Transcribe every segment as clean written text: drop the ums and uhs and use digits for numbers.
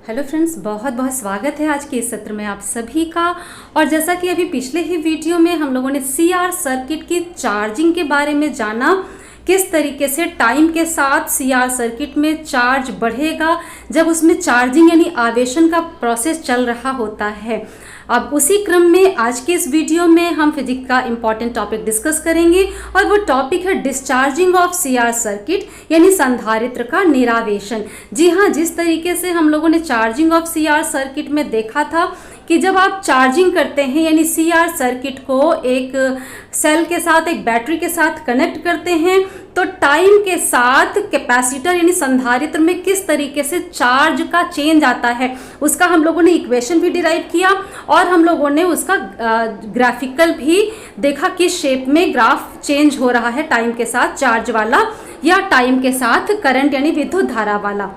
Hello friends, बहुत बहुत स्वागत है आज के इस सत्र में आप सभी का। और जैसा कि अभी पिछले ही वीडियो में हम लोगों ने सीआर सर्किट की चार्जिंग के बारे में जाना, किस तरीके से टाइम के साथ सीआर सर्किट में चार्ज बढ़ेगा जब उसमें चार्जिंग यानी आवेशन का प्रोसेस चल रहा होता है। अब उसी क्रम में आज के इस वीडियो में हम फिजिक्स का इम्पॉर्टेंट टॉपिक डिस्कस करेंगे और वो टॉपिक है डिस्चार्जिंग ऑफ सीआर सर्किट यानी संधारित्र का निरावेशन। जी हाँ, जिस तरीके से हम लोगों ने चार्जिंग ऑफ सीआर सर्किट में देखा था कि जब आप चार्जिंग करते हैं यानी सीआर सर्किट को एक सेल के साथ, एक बैटरी के साथ कनेक्ट करते हैं तो टाइम के साथ कैपेसिटर यानी संधारित्र में किस तरीके से चार्ज का चेंज आता है उसका हम लोगों ने इक्वेशन भी डिराइव किया और हम लोगों ने उसका ग्राफिकल भी देखा किस शेप में ग्राफ चेंज हो रहा है टाइम के साथ चार्ज वाला या टाइम के साथ करंट यानी विद्युत धारा वाला।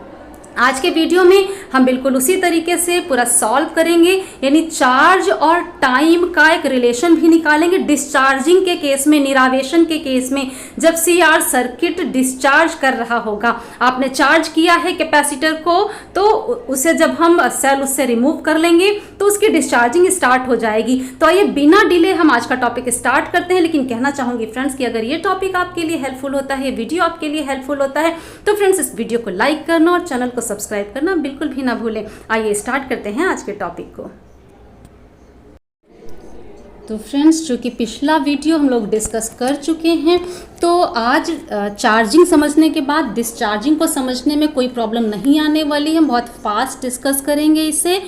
आज के वीडियो में हम बिल्कुल उसी तरीके से पूरा सॉल्व करेंगे यानी चार्ज और टाइम का एक रिलेशन भी निकालेंगे। डिस्चार्जिंग के केस में, निरावेशन के केस में जब सीआर सर्किट डिस्चार्ज कर रहा होगा, आपने चार्ज किया है कैपेसिटर को तो उसे जब हम सेल उससे रिमूव कर लेंगे तो उसकी डिस्चार्जिंग स्टार्ट हो जाएगी। तो आइए बिना डिले हम आज का टॉपिक स्टार्ट करते हैं। लेकिन कहना चाहूँगी फ्रेंड्स कि अगर ये टॉपिक आपके लिए हेल्पफुल होता है, वीडियो आपके लिए हेल्पफुल होता है तो फ्रेंड्स इस वीडियो को लाइक करना और चैनल को सब्सक्राइब करना बिल्कुल भी ना भूलें। आइए स्टार्ट करते हैं आज के टॉपिक को। तो फ्रेंड्स, चूँकि पिछला वीडियो हम लोग डिस्कस कर चुके हैं तो आज चार्जिंग समझने के बाद डिस्चार्जिंग को समझने में कोई प्रॉब्लम नहीं आने वाली है। हम बहुत फास्ट डिस्कस करेंगे इसे।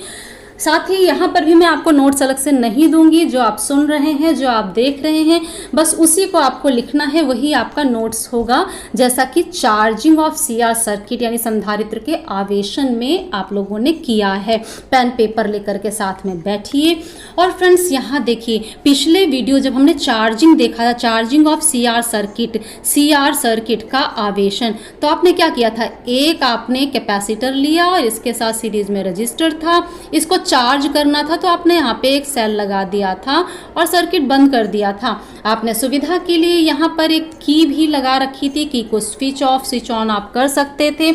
साथ ही यहाँ पर भी मैं आपको नोट्स अलग से नहीं दूंगी। जो आप सुन रहे हैं, जो आप देख रहे हैं, बस उसी को आपको लिखना है, वही आपका नोट्स होगा। जैसा कि चार्जिंग ऑफ सीआर सर्किट यानी संधारित्र के आवेशन में आप लोगों ने किया है। पेन पेपर लेकर के साथ में बैठिए। और फ्रेंड्स यहाँ देखिए, पिछले वीडियो जब हमने चार्जिंग देखा था, चार्जिंग ऑफ सीआर सर्किट का आवेशन, तो आपने क्या किया था, एक आपने कैपेसिटर लिया और इसके साथ सीरीज में रजिस्टर था, इसको चार्ज करना था तो आपने यहाँ पे एक सेल लगा दिया था और सर्किट बंद कर दिया था। आपने सुविधा के लिए यहाँ पर एक की भी लगा रखी थी, की को स्विच ऑफ स्विच ऑन आप कर सकते थे।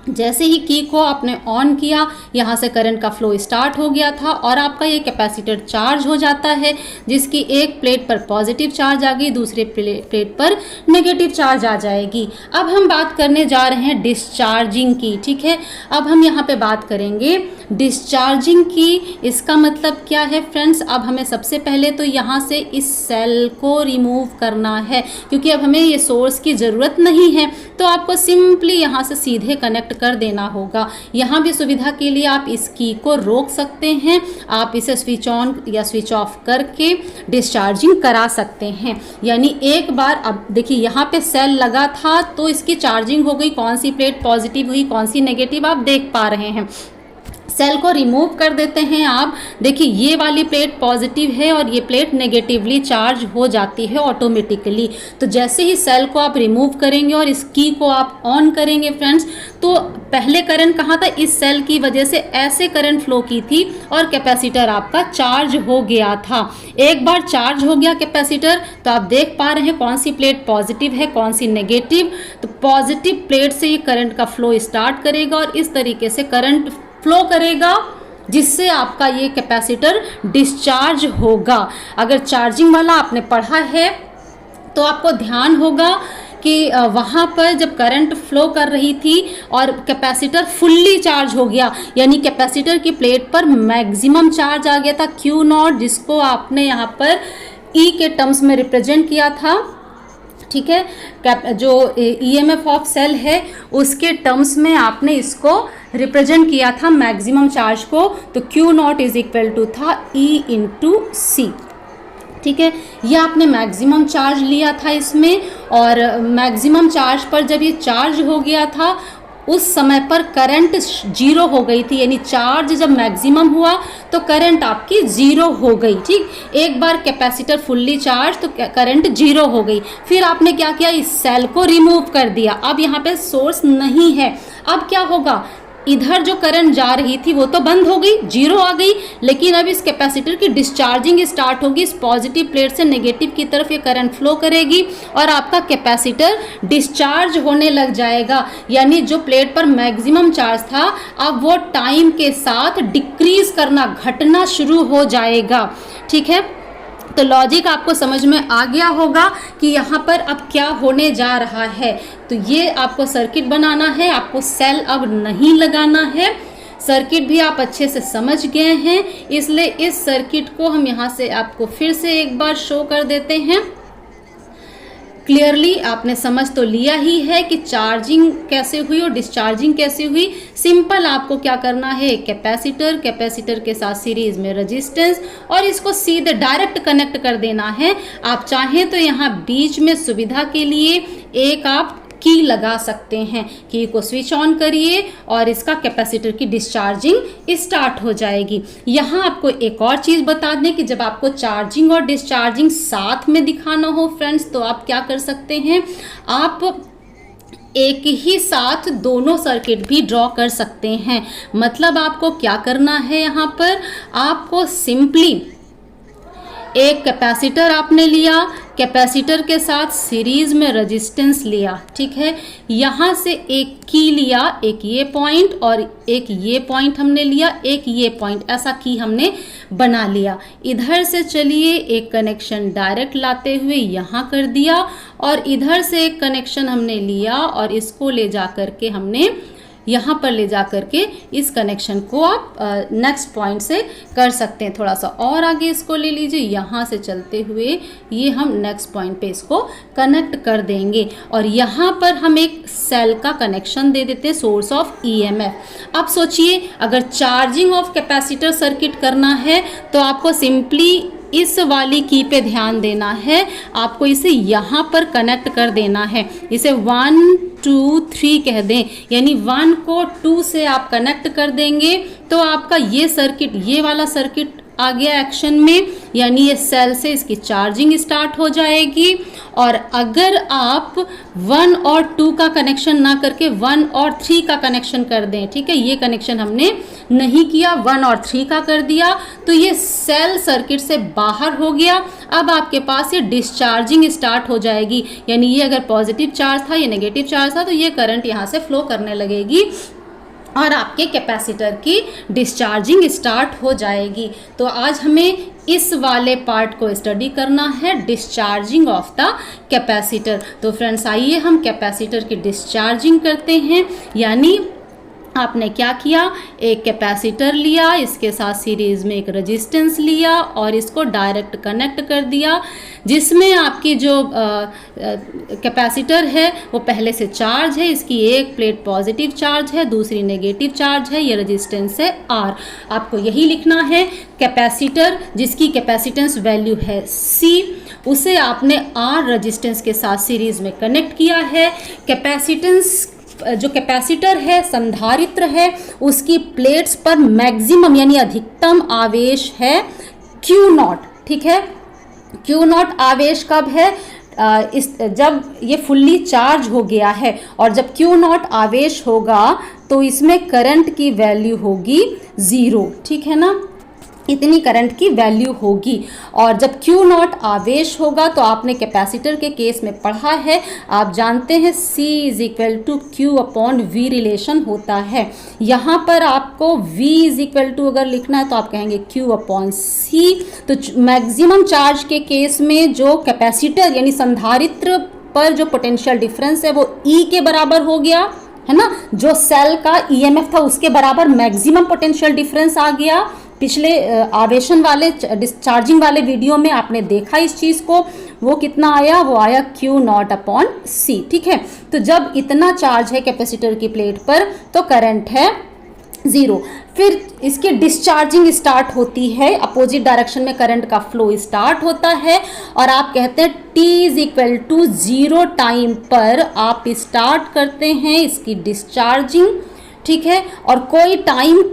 जैसे ही की को आपने ऑन किया, यहाँ से करंट का फ्लो स्टार्ट हो गया था और आपका ये कैपेसिटर चार्ज हो जाता है, जिसकी एक प्लेट पर पॉजिटिव चार्ज आ गई, दूसरे प्लेट पर नेगेटिव चार्ज आ जाएगी। अब हम बात करने जा रहे हैं डिस्चार्जिंग की, ठीक है। अब हम यहाँ पे बात करेंगे डिस्चार्जिंग की। इसका मतलब क्या है फ्रेंड्स, अब हमें सबसे पहले तो यहाँ से इस सेल को रिमूव करना है क्योंकि अब हमें ये सोर्स की ज़रूरत नहीं है। तो आपको सिंपली यहाँ से सीधे कनेक्ट कर देना होगा। यहाँ भी सुविधा के लिए आप इस की को रोक सकते हैं, आप इसे स्विच ऑन या स्विच ऑफ करके डिस्चार्जिंग करा सकते हैं। यानी एक बार, अब देखिए यहाँ पे सेल लगा था तो इसकी चार्जिंग हो गई, कौन सी प्लेट पॉजिटिव हुई, कौन सी नेगेटिव, आप देख पा रहे हैं। सेल को रिमूव कर देते हैं आप, देखिए ये वाली प्लेट पॉजिटिव है और ये प्लेट नेगेटिवली चार्ज हो जाती है ऑटोमेटिकली। तो जैसे ही सेल को आप रिमूव करेंगे और इस की को आप ऑन करेंगे फ्रेंड्स, तो पहले करंट कहाँ था, इस सेल की वजह से ऐसे करंट फ्लो की थी और कैपेसिटर आपका चार्ज हो गया था। एक बार चार्ज हो गया कैपेसिटर तो आप देख पा रहे हैं कौन सी प्लेट पॉजिटिव है, कौन सी नेगेटिव। तो पॉजिटिव प्लेट से ये करंट का फ्लो स्टार्ट करेगा और इस तरीके से करंट फ्लो करेगा जिससे आपका ये कैपेसिटर डिस्चार्ज होगा। अगर चार्जिंग वाला आपने पढ़ा है तो आपको ध्यान होगा कि वहाँ पर जब करंट फ्लो कर रही थी और कैपेसिटर फुल्ली चार्ज हो गया, यानी कैपेसिटर की प्लेट पर मैक्सिमम चार्ज आ गया था Q0, जिसको आपने यहाँ पर E के टर्म्स में रिप्रेजेंट किया था, ठीक है। जो EMF ऑफ सेल है उसके टर्म्स में आपने इसको रिप्रेजेंट किया था मैक्सिमम चार्ज को, तो Q0 इज इक्वल टू था E इंटू C, ठीक है। ये आपने मैक्सिमम चार्ज लिया था इसमें, और मैक्सिमम चार्ज पर जब ये चार्ज हो गया था उस समय पर करंट जीरो हो गई थी, यानी चार्ज जब मैक्सिमम हुआ तो करंट आपकी जीरो हो गई, ठीक। एक बार कैपेसिटर फुल्ली चार्ज तो करंट जीरो हो गई। फिर आपने क्या किया, इस सेल को रिमूव कर दिया। अब यहाँ पे सोर्स नहीं है। अब क्या होगा, इधर जो करंट जा रही थी वो तो बंद हो गई, जीरो आ गई, लेकिन अब इस कैपेसिटर की डिस्चार्जिंग स्टार्ट होगी। इस पॉजिटिव प्लेट से नेगेटिव की तरफ ये करंट फ्लो करेगी और आपका कैपेसिटर डिस्चार्ज होने लग जाएगा। यानी जो प्लेट पर मैक्सिमम चार्ज था अब वो टाइम के साथ डिक्रीज करना, घटना शुरू हो जाएगा। ठीक है, तो लॉजिक आपको समझ में आ गया होगा कि यहाँ पर अब क्या होने जा रहा है। तो ये आपको सर्किट बनाना है, आपको सेल अब नहीं लगाना है। सर्किट भी आप अच्छे से समझ गए हैं, इसलिए इस सर्किट को हम यहाँ से आपको फिर से एक बार शो कर देते हैं। क्लियरली आपने समझ तो लिया ही है कि चार्जिंग कैसे हुई और डिस्चार्जिंग कैसे हुई। सिंपल आपको क्या करना है, कैपेसिटर के साथ सीरीज में रेजिस्टेंस और इसको सीधे डायरेक्ट कनेक्ट कर देना है। आप चाहें तो यहाँ बीच में सुविधा के लिए एक आप की लगा सकते हैं, की को स्विच ऑन करिए और इसका कैपेसिटर की डिस्चार्जिंग स्टार्ट हो जाएगी। यहाँ आपको एक और चीज़ बता दें कि जब आपको चार्जिंग और डिस्चार्जिंग साथ में दिखाना हो फ्रेंड्स, तो आप क्या कर सकते हैं, आप एक ही साथ दोनों सर्किट भी ड्रॉ कर सकते हैं। मतलब आपको क्या करना है, यहाँ पर आपको सिंपली एक कैपेसिटर आपने लिया, कैपेसिटर के साथ सीरीज में रेजिस्टेंस लिया। ठीक है, यहाँ से एक की लिया, एक ये पॉइंट और एक ये पॉइंट हमने लिया, एक ये पॉइंट, ऐसा की हमने बना लिया। इधर से चलिए एक कनेक्शन डायरेक्ट लाते हुए यहाँ कर दिया और इधर से एक कनेक्शन हमने लिया और इसको ले जा करके हमने यहाँ पर ले जा करके इस कनेक्शन को आप नेक्स्ट पॉइंट से कर सकते हैं। थोड़ा सा और आगे इसको ले लीजिए, यहाँ से चलते हुए ये हम नेक्स्ट पॉइंट पे इसको कनेक्ट कर देंगे और यहाँ पर हम एक सेल का कनेक्शन दे देते हैं, सोर्स ऑफ ईएमएफ। अब सोचिए अगर चार्जिंग ऑफ कैपेसिटर सर्किट करना है तो आपको सिंपली इस वाली की पे ध्यान देना है, आपको इसे यहाँ पर कनेक्ट कर देना है। इसे 1 2 3 कह दें, यानी 1 को 2 से आप कनेक्ट कर देंगे तो आपका ये सर्किट, ये वाला सर्किट आ गया एक्शन में, यानी ये सेल से इसकी चार्जिंग स्टार्ट हो जाएगी। और अगर आप 1 और 2 का कनेक्शन ना करके 1 और 3 का कनेक्शन कर दें, ठीक है, ये कनेक्शन हमने नहीं किया, 1 और 3 का कर दिया, तो ये सेल सर्किट से बाहर हो गया। अब आपके पास ये डिस्चार्जिंग स्टार्ट हो जाएगी, यानी ये अगर पॉजिटिव चार्ज था, ये नेगेटिव चार्ज था, तो ये करंट यहाँ से फ्लो करने लगेगी और आपके कैपेसिटर की डिस्चार्जिंग स्टार्ट हो जाएगी। तो आज हमें इस वाले पार्ट को स्टडी करना है, डिस्चार्जिंग ऑफ द कैपेसिटर। तो फ्रेंड्स आइए हम कैपेसिटर की डिस्चार्जिंग करते हैं। यानी आपने क्या किया, एक कैपेसिटर लिया, इसके साथ सीरीज में एक रेजिस्टेंस लिया और इसको डायरेक्ट कनेक्ट कर दिया, जिसमें आपकी जो कैपेसिटर है वो पहले से चार्ज है, इसकी एक प्लेट पॉजिटिव चार्ज है, दूसरी नेगेटिव चार्ज है, ये रेजिस्टेंस है R। आपको यही लिखना है, कैपेसिटर जिसकी कैपेसिटेंस वैल्यू है C, उसे आपने R रेजिस्टेंस के साथ सीरीज में कनेक्ट किया है। कैपेसिटेंस जो कैपेसिटर है, संधारित्र है, उसकी प्लेट्स पर मैक्सिमम यानी अधिकतम आवेश है Q0। ठीक है, Q0 आवेश कब है, जब ये फुल्ली चार्ज हो गया है, और जब Q0 आवेश होगा तो इसमें करंट की वैल्यू होगी 0। ठीक है ना, इतनी करंट की वैल्यू होगी। और जब Q0 आवेश होगा तो आपने कैपेसिटर के केस में पढ़ा है, आप जानते हैं C = Q/V रिलेशन होता है। यहाँ पर आपको V अगर लिखना है तो आप कहेंगे Q/C। तो मैक्सिमम चार्ज के केस में जो कैपेसिटर यानी संधारित्र पर जो पोटेंशियल डिफरेंस है वो E के बराबर हो गया है ना, जो सेल का EMF था उसके बराबर मैक्सिमम पोटेंशियल डिफरेंस आ गया। पिछले आवेशन वाले डिस्चार्जिंग वाले वीडियो में आपने देखा इस चीज़ को, वो कितना आया, वो आया Q0/C। ठीक है, तो जब इतना चार्ज है कैपेसिटर की प्लेट पर तो करंट है 0। फिर इसकी डिस्चार्जिंग स्टार्ट होती है, अपोजिट डायरेक्शन में करंट का फ्लो स्टार्ट होता है और आप कहते हैं T = 0 टाइम पर आप स्टार्ट करते हैं इसकी डिस्चार्जिंग। ठीक है, और कोई टाइम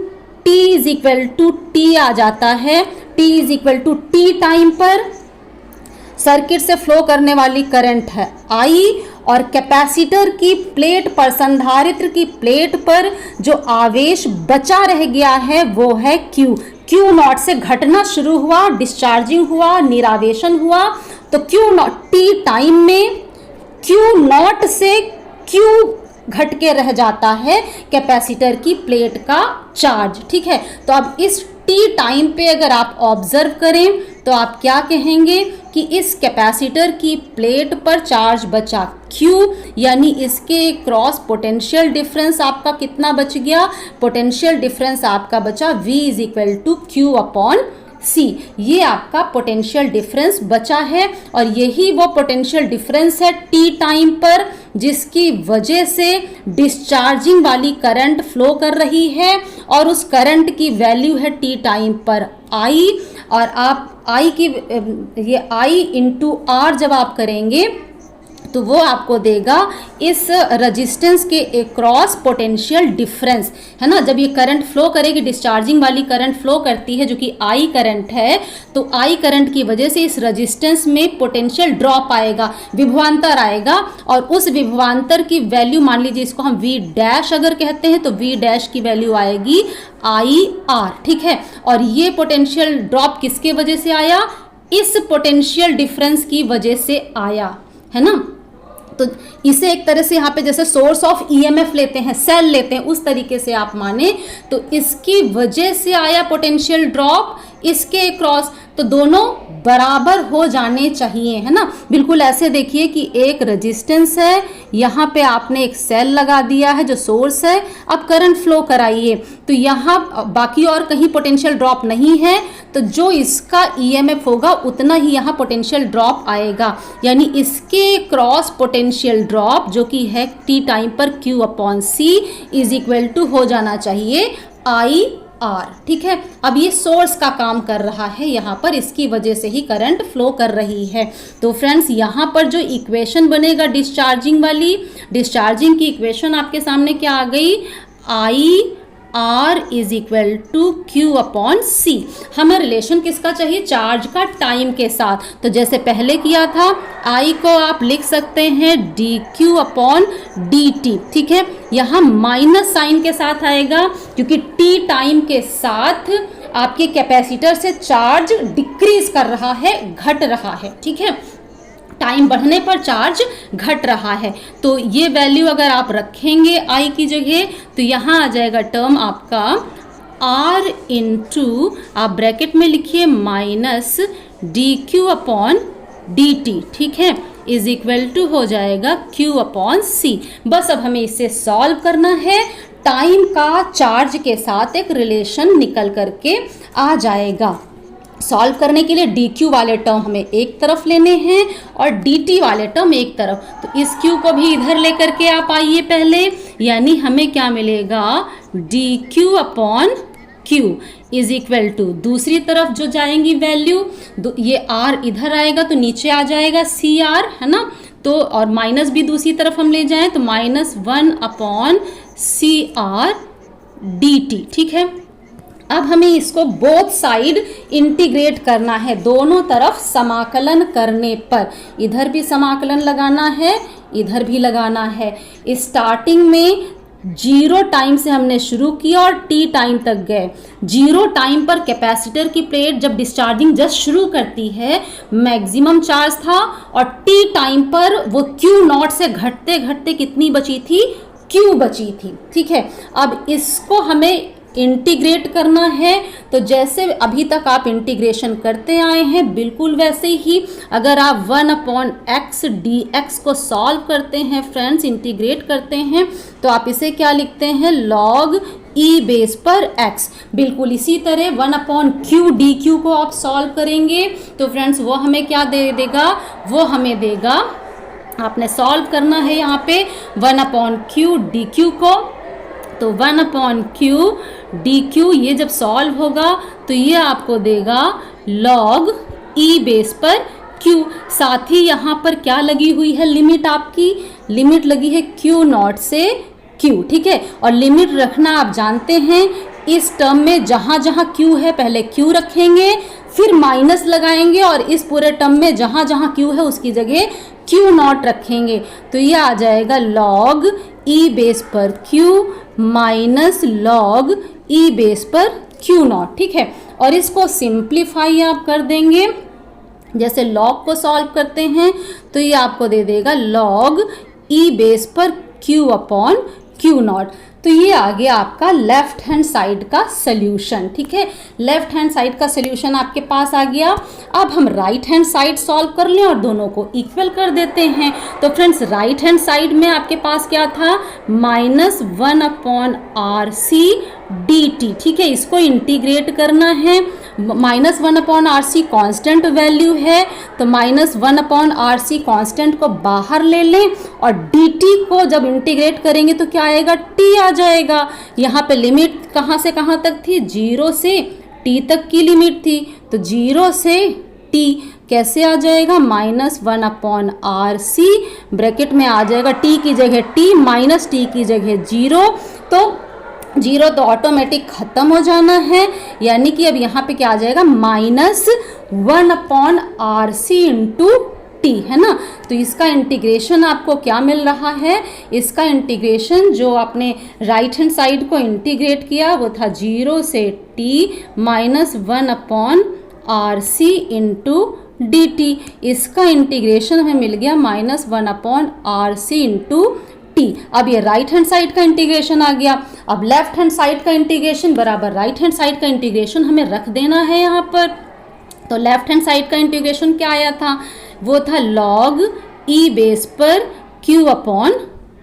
T = T आ जाता है, T = T टाइम पर सर्किट से फ्लो करने वाली करंट है I और कैपेसिटर की प्लेट पर, संधारित्र की प्लेट पर जो आवेश बचा रह गया है वो है Q। Q नॉट से घटना शुरू हुआ, डिस्चार्जिंग हुआ, निरावेशन हुआ, तो Q नॉट T टाइम में Q नॉट से Q घट के रह जाता है कैपेसिटर की प्लेट का चार्ज। ठीक है, तो अब इस T टाइम पे अगर आप ऑब्जर्व करें तो आप क्या कहेंगे कि इस कैपेसिटर की प्लेट पर चार्ज बचा Q, यानी इसके क्रॉस पोटेंशियल डिफरेंस आपका कितना बच गया, पोटेंशियल डिफरेंस आपका बचा V is equal to Q upon C। ये आपका पोटेंशियल डिफरेंस बचा है और यही वो पोटेंशियल डिफरेंस है T टाइम पर जिसकी वजह से डिस्चार्जिंग वाली करंट फ्लो कर रही है और उस करंट की वैल्यू है T टाइम पर I। और आप I की ये I इंटू R जब आप करेंगे तो वो आपको देगा इस रेजिस्टेंस के अक्रॉस पोटेंशियल डिफरेंस, है ना। जब ये करंट फ्लो करेगी, डिस्चार्जिंग वाली करंट फ्लो करती है जो कि I करंट है, तो I करंट की वजह से इस रेजिस्टेंस में पोटेंशियल ड्रॉप आएगा, विभवांतर आएगा और उस विभवांतर की वैल्यू मान लीजिए इसको हम V डैश अगर कहते हैं तो V डैश की वैल्यू आएगी IR। ठीक है, और ये पोटेंशियल ड्रॉप किसके वजह से आया, इस पोटेंशियल डिफरेंस की वजह से आया, है ना। तो इसे एक तरह से यहाँ पे जैसे सोर्स ऑफ ईएमएफ लेते हैं, सेल लेते हैं, उस तरीके से आप माने तो इसकी वजह से आया पोटेंशियल ड्रॉप इसके क्रॉस, तो दोनों बराबर हो जाने चाहिए, है ना। बिल्कुल ऐसे देखिए कि एक रेजिस्टेंस है, यहाँ पे आपने एक सेल लगा दिया है जो सोर्स है, अब करंट फ्लो कराइए तो यहाँ बाकी और कहीं पोटेंशियल ड्रॉप नहीं है, तो जो इसका ईएमएफ होगा उतना ही यहाँ पोटेंशियल ड्रॉप आएगा, यानी इसके क्रॉस पोटेंशियल ड्रॉप जो कि है T टाइम पर Q upon C is equal to हो जाना चाहिए IR। ठीक है, अब ये सोर्स का काम कर रहा है यहाँ पर, इसकी वजह से ही करंट फ्लो कर रही है। तो फ्रेंड्स यहाँ पर जो इक्वेशन बनेगा डिस्चार्जिंग वाली, डिस्चार्जिंग की इक्वेशन आपके सामने क्या आ गई, IR is equal to Q upon C। हमें रिलेशन किसका चाहिए, चार्ज का टाइम के साथ, तो जैसे पहले किया था I को आप लिख सकते हैं dQ अपॉन dt। ठीक है, यहाँ माइनस साइन के साथ आएगा क्योंकि T टाइम के साथ आपके कैपेसिटर से चार्ज डिक्रीज कर रहा है, घट रहा है। ठीक है, टाइम बढ़ने पर चार्ज घट रहा है, तो ये वैल्यू अगर आप रखेंगे I की जगह तो यहाँ आ जाएगा टर्म आपका R इंटू, आप ब्रैकेट में लिखिए माइनस dQ अपॉन dt। ठीक है, इज इक्वल टू हो जाएगा Q अपॉन C। बस अब हमें इसे सॉल्व करना है, टाइम का चार्ज के साथ एक रिलेशन निकल करके आ जाएगा। सॉल्व करने के लिए dq वाले टर्म हमें एक तरफ लेने हैं और dt वाले टर्म एक तरफ, तो इस q को भी इधर लेकर के आप आइए पहले, यानी हमें क्या मिलेगा dq upon q is equal to, दूसरी तरफ जो जाएंगी वैल्यू, ये r इधर आएगा तो नीचे आ जाएगा CR, है ना। तो और माइनस भी दूसरी तरफ हम ले जाएं तो -1 अपॉन CR dt। ठीक है, अब हमें इसको बोथ साइड इंटीग्रेट करना है, दोनों तरफ समाकलन करने पर, इधर भी समाकलन लगाना है, इधर भी लगाना है। स्टार्टिंग में 0 टाइम से हमने शुरू किया और T टाइम तक गए। 0 टाइम पर कैपेसिटर की प्लेट जब डिस्चार्जिंग जस्ट शुरू करती है मैक्सिमम चार्ज था और T टाइम पर वो Q नॉट से घटते घटते कितनी बची थी, Q बची थी। ठीक है, अब इसको हमें इंटीग्रेट करना है, तो जैसे अभी तक आप इंटीग्रेशन करते आए हैं बिल्कुल वैसे ही अगर आप 1 अपॉन x dx को सॉल्व करते हैं फ्रेंड्स, इंटीग्रेट करते हैं, तो आप इसे क्या लिखते हैं, log e बेस पर x। बिल्कुल इसी तरह 1 अपॉन q dq को आप सॉल्व करेंगे तो फ्रेंड्स वो हमें क्या दे देगा, वो हमें देगा, आपने सॉल्व करना है यहाँ पे 1 अपॉन q dq को, तो 1 अपॉन q dq ये जब सॉल्व होगा तो ये आपको देगा log e बेस पर q। साथ ही यहाँ पर क्या लगी हुई है, लिमिट आपकी, लिमिट लगी है q नॉट से q। ठीक है, और लिमिट रखना आप जानते हैं, इस टर्म में जहाँ जहाँ q है पहले q रखेंगे, फिर माइनस लगाएंगे और इस पूरे टर्म में जहाँ जहाँ q है उसकी जगह क्यू नॉट रखेंगे तो ये आ जाएगा log ई बेस पर Q minus log e base पर क्यू नॉट, ठीक है। और इसको सिंप्लीफाई आप कर देंगे, जैसे log को सॉल्व करते हैं तो ये आपको दे देगा log ई बेस पर क्यू अपॉन क्यू नॉट। तो ये आ गया आपका लेफ्ट हैंड साइड का सोल्यूशन, ठीक है। लेफ्ट हैंड साइड का सोल्यूशन आपके पास आ गया। अब हम राइट हैंड साइड सॉल्व कर लें और दोनों को इक्वल कर देते हैं। तो फ्रेंड्स राइट हैंड साइड में आपके पास क्या था, -1 upon R C D T, ठीक है। इसको इंटीग्रेट करना है, -1 upon R C constant value है तो -1 अपॉन आर सी कॉन्स्टेंट को बाहर ले लें और डी टी को जब इंटीग्रेट करेंगे तो क्या आएगा, टी आ जाएगा। यहाँ पे लिमिट कहाँ से कहाँ तक थी, 0 से टी तक की लिमिट थी, तो 0 से टी कैसे आ जाएगा, -1 अपॉन आर सी, ब्रैकेट में आ जाएगा टी की जगह टी माइनस टी की जगह 0, तो 0 तो ऑटोमेटिक खत्म हो जाना है, यानी कि अब यहाँ पे क्या आ जाएगा, -1 upon R C into T, है ना। तो इसका इंटीग्रेशन आपको क्या मिल रहा है, इसका इंटीग्रेशन जो आपने राइट हैंड साइड को इंटीग्रेट किया वो था 0 से T -1 upon R C into D T. इसका इंटीग्रेशन हमें मिल गया -1 upon R C into T. अब ये राइट हैंड साइड का इंटीग्रेशन आ गया। अब लेफ्ट हैंड साइड का इंटीग्रेशन बराबर राइट हैंड साइड का इंटीग्रेशन हमें रख देना है यहाँ पर। तो लेफ्ट हैंड साइड का इंटीग्रेशन क्या आया था, वो था log ई बेस पर q अपॉन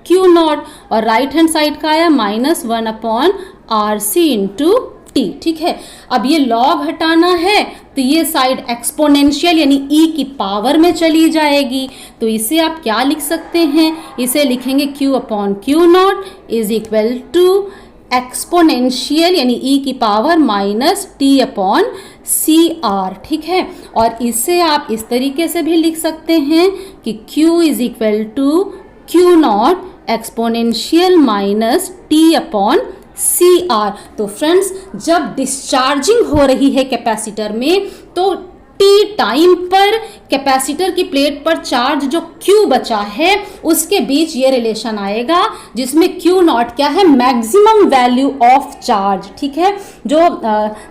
क्यू नॉट, और राइट हैंड साइड का आया -1 upon R C into T, ठीक है। अब ये log हटाना है तो ये साइड एक्सपोनेंशियल यानी e की पावर में चली जाएगी, तो इसे आप क्या लिख सकते हैं, इसे लिखेंगे q upon Q naught is equal to exponential यानी e की power minus T upon C R, ठीक है। और इसे आप इस तरीके से भी लिख सकते हैं कि q is equal to Q naught exponential minus T upon C R. तो फ्रेंड्स जब डिस्चार्जिंग हो रही है कैपेसिटर में तो टी टाइम पर कैपेसिटर की प्लेट पर चार्ज जो Q बचा है उसके बीच ये रिलेशन आएगा जिसमें Q नॉट क्या है, मैक्सिमम वैल्यू ऑफ चार्ज, ठीक है। जो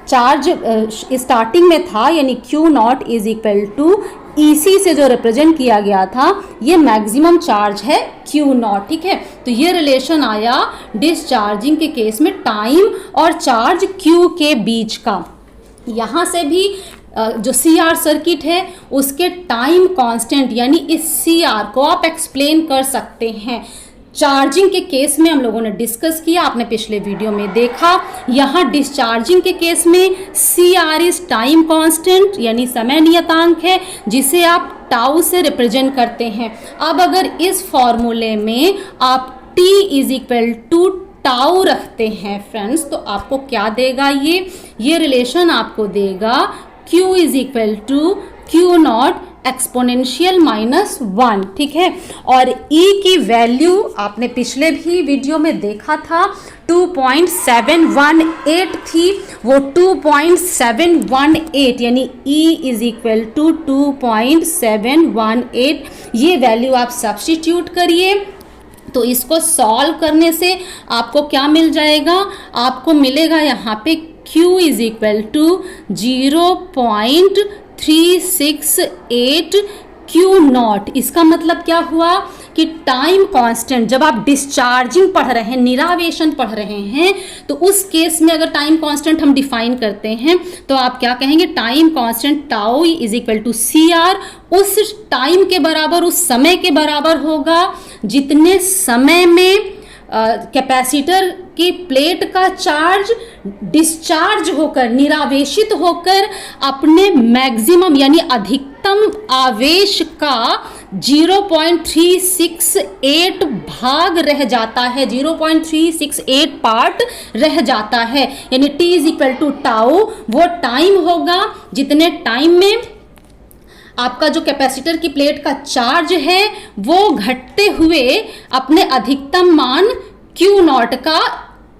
चार्ज स्टार्टिंग में था यानी Q naught is equal to EC से जो रिप्रेजेंट किया गया था ये मैक्सिमम चार्ज है Q नॉट, ठीक है। तो ये रिलेशन आया डिस्चार्जिंग के केस में टाइम और चार्ज Q के बीच का। यहाँ से भी जो CR सर्किट है उसके टाइम कांस्टेंट यानी इस CR को आप एक्सप्लेन कर सकते हैं। चार्जिंग के केस में हम लोगों ने डिस्कस किया, आपने पिछले वीडियो में देखा। यहाँ डिस्चार्जिंग के केस में CR इज टाइम कांस्टेंट यानी समय नियतांक है जिसे आप टाउ से रिप्रेजेंट करते हैं। अब अगर इस फॉर्मूले में आप T is equal to tau रखते हैं फ्रेंड्स तो आपको क्या देगा, ये रिलेशन आपको देगा Q is equal to Q naught exponential -1, ठीक है। और E की वैल्यू आपने पिछले भी वीडियो में देखा था 2.718 थी, वो 2.718 यानी E इज इक्वल टू 2.718, ये वैल्यू आप सब्स्टिट्यूट करिए तो इसको सॉल्व करने से आपको क्या मिल जाएगा, आपको मिलेगा यहाँ पे Q is equal to 0.368 Q naught. इसका मतलब क्या हुआ कि टाइम कांस्टेंट जब आप डिस्चार्जिंग पढ़ रहे हैं, निरावेशन पढ़ रहे हैं, तो उस केस में अगर टाइम कांस्टेंट हम डिफाइन करते हैं तो आप क्या कहेंगे, time constant tau is equal to CR उस टाइम के बराबर, उस समय के बराबर होगा जितने समय में कैपेसिटर की प्लेट का चार्ज डिस्चार्ज होकर, निरावेशित होकर अपने मैक्सिमम यानी अधिकतम आवेश का 0.368 भाग रह जाता है, 0.368 पार्ट रह जाता है, यानी T is equal to tau वो टाइम होगा जितने टाइम में आपका जो कैपेसिटर की प्लेट का चार्ज है वो घटते हुए अपने अधिकतम मान Q नॉट का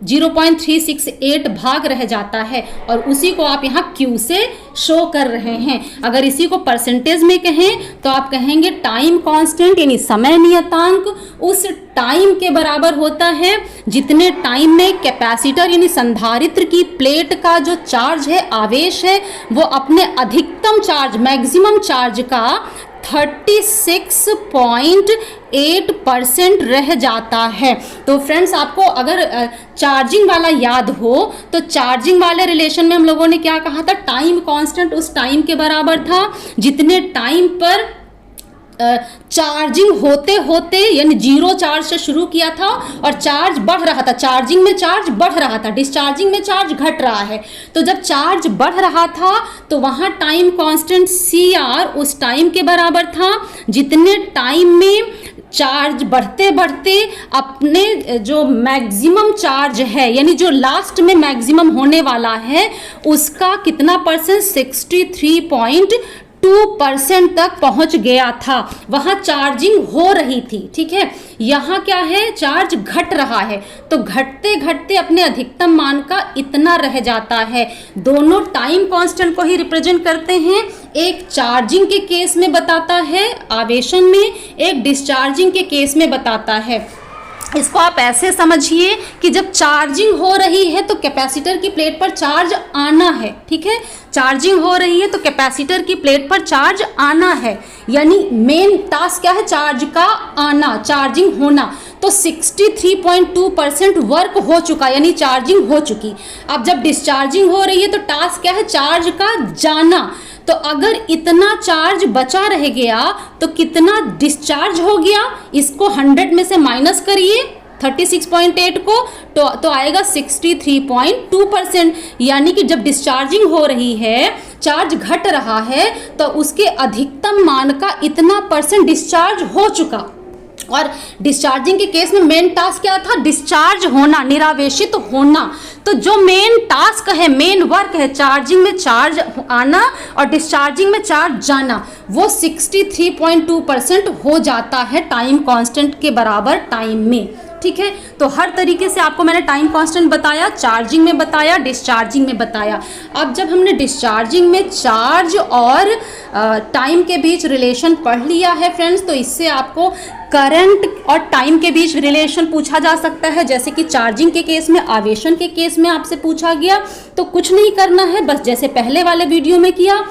0.368 भाग रह जाता है और उसी को आप यहाँ Q से शो कर रहे हैं। अगर इसी को परसेंटेज में कहें तो आप कहेंगे टाइम कांस्टेंट यानी समय नियतांक उस टाइम के बराबर होता है जितने टाइम में कैपेसिटर यानी संधारित्र की प्लेट का जो चार्ज है, आवेश है, वो अपने अधिकतम चार्ज, मैक्सिमम चार्ज का 36.8% रह जाता है। तो फ्रेंड्स, आपको अगर चार्जिंग वाला याद हो तो चार्जिंग वाले रिलेशन में हम लोगों ने क्या कहा था, टाइम कांस्टेंट उस टाइम के बराबर था जितने टाइम पर चार्जिंग होते होते यानी 0 चार्ज से शुरू किया था और चार्ज बढ़ रहा था, चार्जिंग में चार्ज बढ़ रहा था, डिस्चार्जिंग में चार्ज घट रहा है। तो जब चार्ज बढ़ रहा था तो वहाँ टाइम कांस्टेंट CR उस टाइम के बराबर था जितने टाइम में चार्ज बढ़ते बढ़ते अपने जो मैक्सिमम चार्ज है यानी जो लास्ट में मैक्सिमम होने वाला है उसका कितना परसेंट, 63.2% तक पहुंच गया था। वहां चार्जिंग हो रही थी, ठीक है। यहाँ क्या है, चार्ज घट रहा है, तो घटते घटते अपने अधिकतम मान का इतना रह जाता है। दोनों टाइम कांस्टेंट को ही रिप्रेजेंट करते हैं। एक चार्जिंग के केस में बताता है आवेशन में, एक डिस्चार्जिंग के केस में बताता है। इसको आप ऐसे समझिए कि जब चार्जिंग हो रही है तो कैपेसिटर की प्लेट पर चार्ज आना है, ठीक है। चार्जिंग हो रही है तो कैपेसिटर की प्लेट पर चार्ज आना है, यानी मेन टास्क क्या है, चार्ज का आना, चार्जिंग होना। तो 63.2% वर्क हो चुका, यानी चार्जिंग हो चुकी। अब जब डिस्चार्जिंग हो रही है तो टास्क क्या है, चार्ज का जाना। तो अगर इतना चार्ज बचा रह गया तो कितना डिस्चार्ज हो गया, इसको 100 में से माइनस करिए 36.8 को, तो आएगा 63.2%। यानी कि जब डिस्चार्जिंग हो रही है, चार्ज घट रहा है, तो उसके अधिकतम मान का इतना परसेंट डिस्चार्ज हो चुका। और डिस्चार्जिंग के केस में मेन टास्क क्या था, डिस्चार्ज होना, निरावेशित होना। तो जो मेन टास्क है, मेन वर्क है, चार्जिंग में चार्ज आना और डिस्चार्जिंग में चार्ज जाना, वो 63.2% हो जाता है टाइम कांस्टेंट के बराबर टाइम में, ठीक है। तो हर तरीके से आपको मैंने टाइम कांस्टेंट बताया, चार्जिंग में बताया, डिस्चार्जिंग में बताया। अब जब हमने डिस्चार्जिंग में चार्ज और टाइम के बीच रिलेशन पढ़ लिया है फ्रेंड्स, तो इससे आपको करंट और टाइम के बीच रिलेशन पूछा जा सकता है। जैसे कि चार्जिंग के केस में, आवेशन के केस में आपसे पूछा गया, तो कुछ नहीं करना है, बस जैसे पहले वाले वीडियो में किया,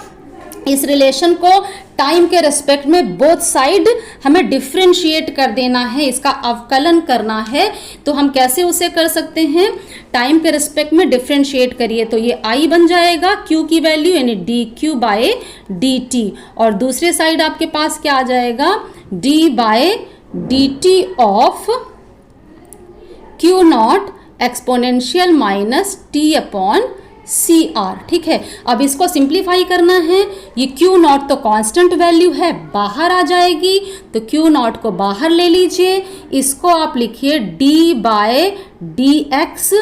इस रिलेशन को टाइम के रेस्पेक्ट में बोथ साइड हमें डिफ्रेंशिएट कर देना है, इसका अवकलन करना है। तो हम कैसे उसे कर सकते हैं, टाइम के रेस्पेक्ट में डिफ्रेंशिएट करिए तो ये I बन जाएगा Q की वैल्यू यानी dQ/dt, और दूसरे साइड आपके पास क्या आ जाएगा, d/dt of Q0 exponential minus T/CR, ठीक है। अब इसको सिंप्लीफाई करना है, ये Q0 तो कांस्टेंट वैल्यू है, बाहर आ जाएगी, तो Q0 को बाहर ले लीजिए, इसको आप लिखिए d/dx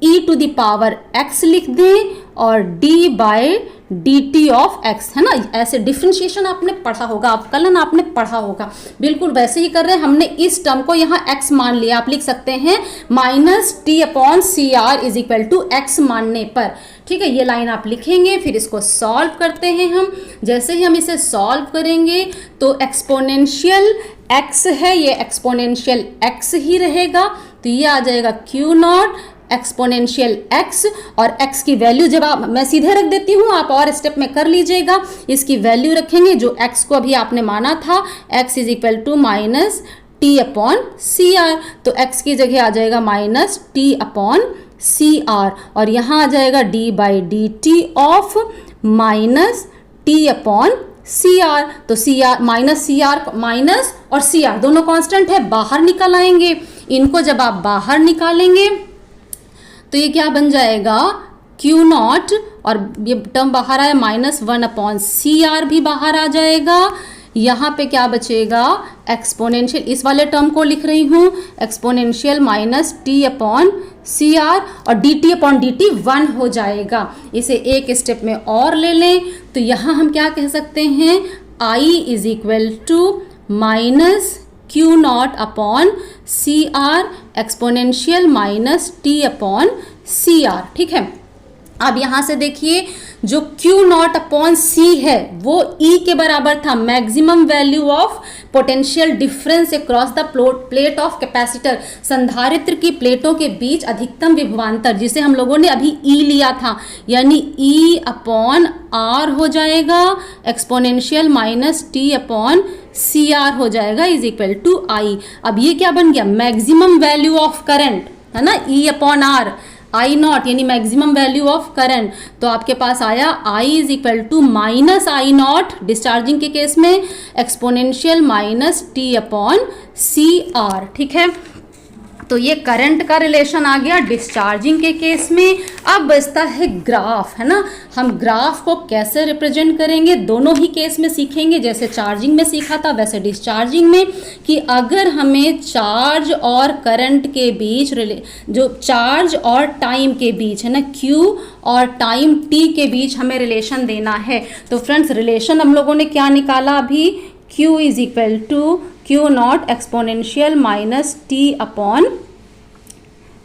e⁻x लिख दें और d/dt ऑफ x, है ना। ऐसे डिफरेंशिएशन आपने पढ़ा होगा, अवकलन आपने पढ़ा होगा, बिल्कुल वैसे ही कर रहे हैं। हमने इस टर्म को यहाँ x मान लिया, आप लिख सकते हैं -T/CR = x मानने पर, ठीक है। ये लाइन आप लिखेंगे, फिर इसको सॉल्व करते हैं हम। जैसे ही हम इसे सॉल्व करेंगे तो एक्सपोनेंशियल x है, ये एक्सपोनेंशियल x ही रहेगा, तो ये आ जाएगा Q0 एक्सपोनेंशियल x, और x की वैल्यू जब आप, मैं सीधे रख देती हूँ, आप और स्टेप में कर लीजिएगा। इसकी वैल्यू रखेंगे जो x को अभी आपने माना था, x = -T/CR, तो x की जगह आ जाएगा -T/CR, और यहाँ आ जाएगा d/dt ऑफ -T/CR। तो CR माइनस CR, माइनस और CR दोनों कांस्टेंट है, बाहर निकल आएंगे। इनको जब आप बाहर निकालेंगे तो ये क्या बन जाएगा, Q0, और ये टर्म बाहर आया -1/CR भी बाहर आ जाएगा। यहाँ पे क्या बचेगा, एक्सपोनेंशियल, इस वाले टर्म को लिख रही हूँ, एक्सपोनेंशियल -T/CR, और dt/dt 1 हो जाएगा। इसे एक स्टेप में और ले लें तो यहाँ हम क्या कह सकते हैं, I = Q naught upon C R exponential minus T upon C R. ठीक है, अब यहां से देखिए जो Q नॉट अपॉन C है वो E के बराबर था, maximum value of potential difference across the plate of capacitor, संधारित्र की प्लेटों के बीच अधिकतम विभवांतर, जिसे हम लोगों ने अभी E लिया था, यानी E अपॉन R हो जाएगा exponential minus T upon C R हो जाएगा इज इक्वल टू I। अब ये क्या बन गया, मैक्सिमम वैल्यू ऑफ करंट है ना, E upon R, I naught यानी मैक्सिमम वैल्यू ऑफ करंट। तो आपके पास आया I is equal to minus I naught discharging के केस में exponential minus T upon C R. ठीक है, तो ये करंट का रिलेशन आ गया डिस्चार्जिंग के केस में। अब बचता है ग्राफ, है ना, हम ग्राफ को कैसे रिप्रेजेंट करेंगे दोनों ही केस में सीखेंगे, जैसे चार्जिंग में सीखा था वैसे डिस्चार्जिंग में, कि अगर हमें चार्ज और करंट के बीच जो चार्ज और टाइम के बीच है ना, Q और टाइम T के बीच हमें रिलेशन देना है। तो फ्रेंड्स रिलेशन हम लोगों ने क्या निकाला अभी, Q is equal to Q naught exponential minus T upon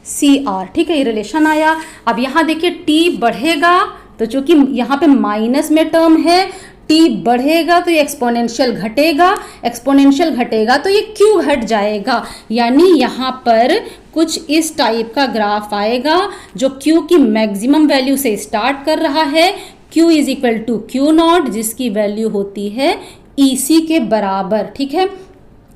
C R. ठीक है, ये रिलेशन आया। अब यहाँ देखिए T बढ़ेगा तो चूंकि यहाँ पे माइनस में टर्म है, T बढ़ेगा तो ये एक्सपोनेंशियल घटेगा, एक्सपोनेंशियल घटेगा तो ये Q घट जाएगा, यानी यहाँ पर कुछ इस टाइप का ग्राफ आएगा जो Q की मैक्सिमम वैल्यू से स्टार्ट कर रहा है, Q is equal to Q naught जिसकी वैल्यू होती है EC के बराबर। ठीक है,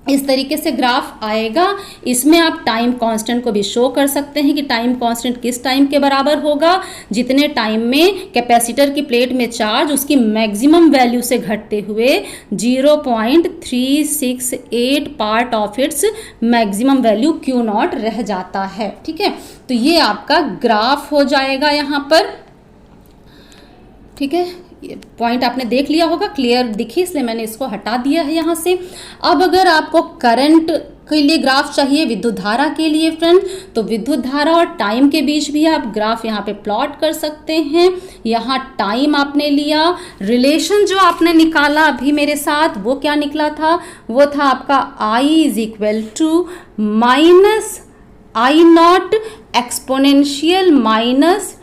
इस तरीके से ग्राफ आएगा। इसमें आप टाइम कांस्टेंट को भी शो कर सकते हैं कि टाइम कांस्टेंट किस टाइम के बराबर होगा, जितने टाइम में कैपेसिटर की प्लेट में चार्ज उसकी मैक्सिमम वैल्यू से घटते हुए 0.368 part of its maximum value Q not रह जाता है। ठीक है, तो ये आपका ग्राफ हो जाएगा यहाँ पर। ठीक है, पॉइंट आपने देख लिया होगा, क्लियर दिखे इसलिए मैंने इसको हटा दिया है यहाँ से। अब अगर आपको करंट के लिए ग्राफ चाहिए, विद्युत धारा के लिए फ्रेंड, तो विद्युत धारा और टाइम के बीच भी आप ग्राफ यहाँ पे प्लॉट कर सकते हैं। यहाँ टाइम आपने लिया, रिलेशन जो आपने निकाला अभी मेरे साथ वो क्या निकला था, वो था आपका I is equal to minus I naught exponential minus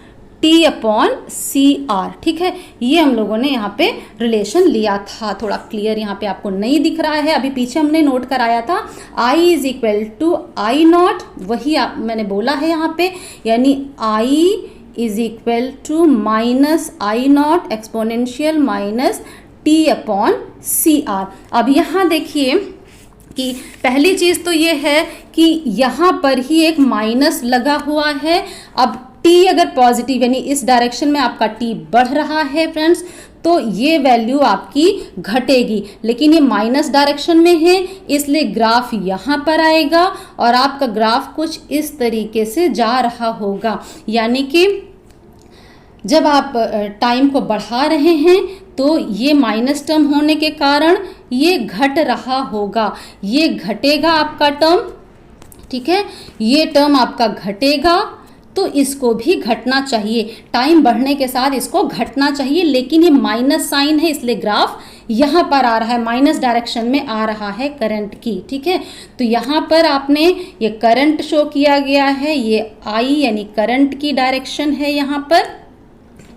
T upon C R. ठीक है, ये हम लोगों ने यहाँ पे रिलेशन लिया था। थोड़ा क्लियर यहाँ पे आपको नहीं दिख रहा है, अभी पीछे हमने नोट कराया था I is equal to I naught, वही मैंने बोला है यहाँ पे, यानी I is equal to minus I naught exponential minus T upon C R. अब यहाँ देखिए कि पहली चीज़ तो ये है कि यहाँ पर ही एक माइनस लगा हुआ है। अब T अगर पॉजिटिव यानी इस डायरेक्शन में आपका T बढ़ रहा है फ्रेंड्स, तो ये वैल्यू आपकी घटेगी, लेकिन ये माइनस डायरेक्शन में है इसलिए ग्राफ यहाँ पर आएगा और आपका ग्राफ कुछ इस तरीके से जा रहा होगा। यानी कि जब आप टाइम को बढ़ा रहे हैं तो ये माइनस टर्म होने के कारण ये घट रहा होगा, ये घटेगा आपका टर्म। ठीक है, ये टर्म आपका घटेगा तो इसको भी घटना चाहिए, टाइम बढ़ने के साथ इसको घटना चाहिए, लेकिन ये माइनस साइन है इसलिए ग्राफ यहाँ पर आ रहा है, माइनस डायरेक्शन में आ रहा है करंट की। ठीक है, तो यहाँ पर आपने ये करंट शो किया गया है, ये I यानी करंट की डायरेक्शन है यहाँ पर।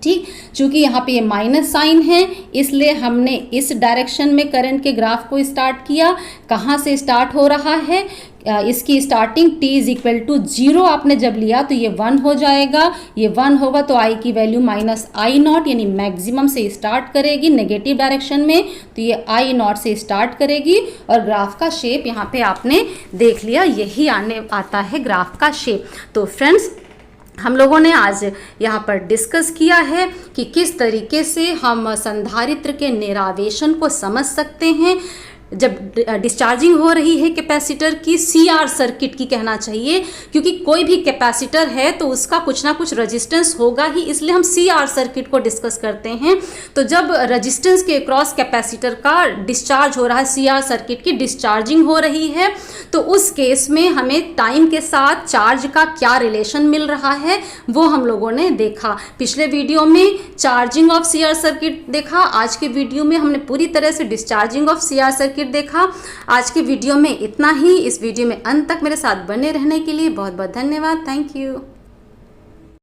ठीक, चूंकि यहाँ पे ये माइनस साइन है इसलिए हमने इस डायरेक्शन में करंट के ग्राफ को स्टार्ट किया। कहाँ से स्टार्ट हो रहा है, इसकी starting t is equal to 0 आपने जब लिया तो ये 1 हो जाएगा, ये 1 होगा तो I की वैल्यू माइनस आई नॉट यानी मैक्सिमम से स्टार्ट करेगी नेगेटिव डायरेक्शन में, तो ये आई नॉट से स्टार्ट करेगी और ग्राफ का शेप यहाँ पे आपने देख लिया, यही आने आता है ग्राफ का शेप। तो फ्रेंड्स हम लोगों ने आज यहाँ पर डिस्कस किया है कि किस तरीके से हम संधारित्र के निरावेशन को समझ सकते हैं। जब डिस्चार्जिंग हो रही है कैपेसिटर की, CR सर्किट की कहना चाहिए, क्योंकि कोई भी कैपेसिटर है तो उसका कुछ ना कुछ रेजिस्टेंस होगा ही, इसलिए हम CR सर्किट को डिस्कस करते हैं। तो जब रेजिस्टेंस के क्रॉस कैपेसिटर का डिस्चार्ज हो रहा है, CR सर्किट की डिस्चार्जिंग हो रही है, तो उस केस में हमें टाइम के साथ चार्ज का क्या रिलेशन मिल रहा है वो हम लोगों ने देखा। पिछले वीडियो में चार्जिंग ऑफ CR सर्किट देखा, आज के वीडियो में हमने पूरी तरह से discharging of CR circuit circuit देखा। आज की वीडियो में इतना ही। इस वीडियो में अंत तक मेरे साथ बने रहने के लिए बहुत बहुत धन्यवाद। Thank you.